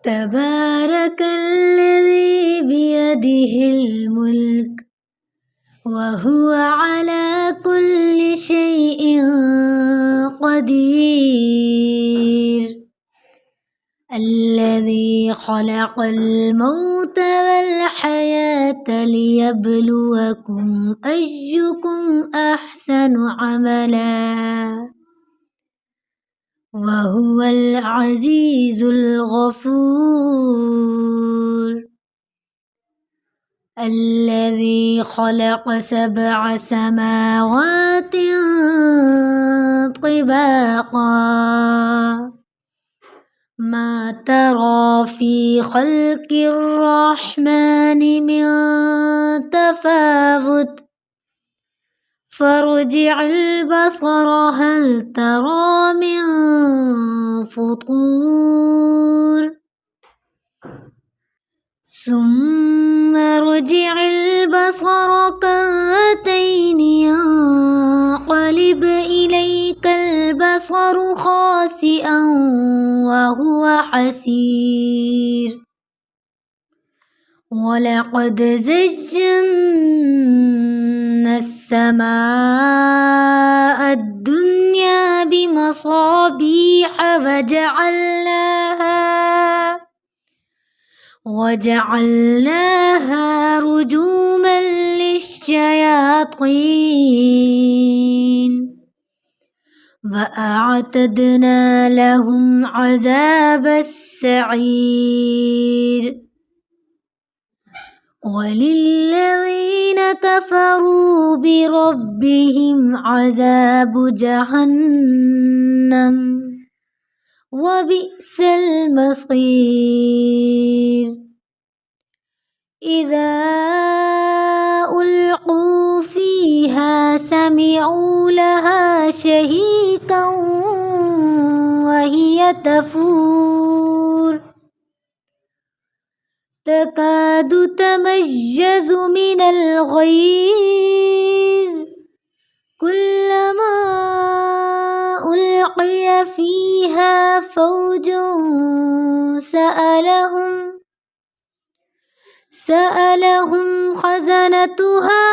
تبارك الذي بيده الملك وهو على كل شيء قدير الذي خلق الموت والحياة ليبلوكم أيكم أحسن عملا وهو العزيز الغفور الذي خلق 7 سماوات طباقا ما ترى في خلق الرحمن من تفاوت فارجع البصر هل ترى من فطور ثم ارجع البصر كرتين ينقلب إليك البصر خاسئا وهو حسير ولقد زينا السماء الدنيا بمصابيح وجعلناها رجوما للشياطين وأعتدنا لهم عذاب السعير وللذين كفروا بربهم عذاب جهنم وبئس المصير إذا ألقوا فيها سمعوا لها شهيقا وهي تفور تكاد تميز من الغيظ كلما ألقي فيها فوج سألهم خزنتها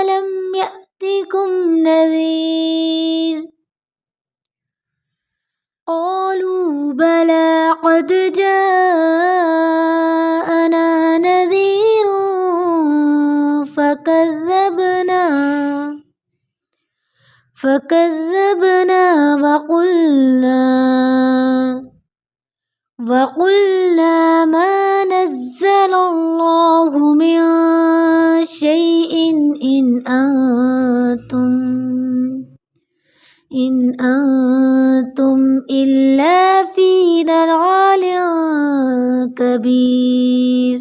ألم يأتكم نذير قالوا بلى قد جاءنا نذير فكذبنا وقلنا ما نزل الله من شيء إن أنتم إلا في ضلال كبير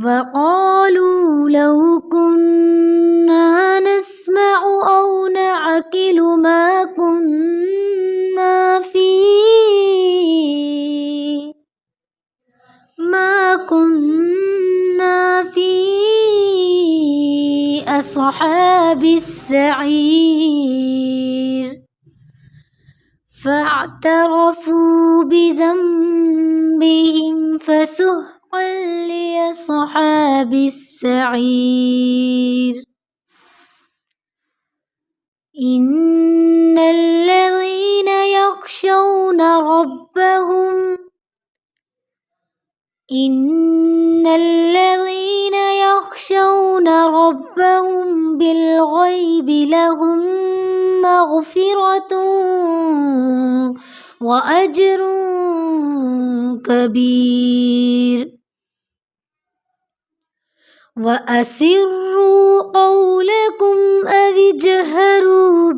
وقالوا لو كنا نسمع أو نعقل ما كنا في أصحاب السعير فاعترفوا بذنبهم فسحقا لأصحاب السعير إن الذين يخشون ربهم بالغيب لهم مغفرة وأجر كبير وأسروا قولكم أو اجهروا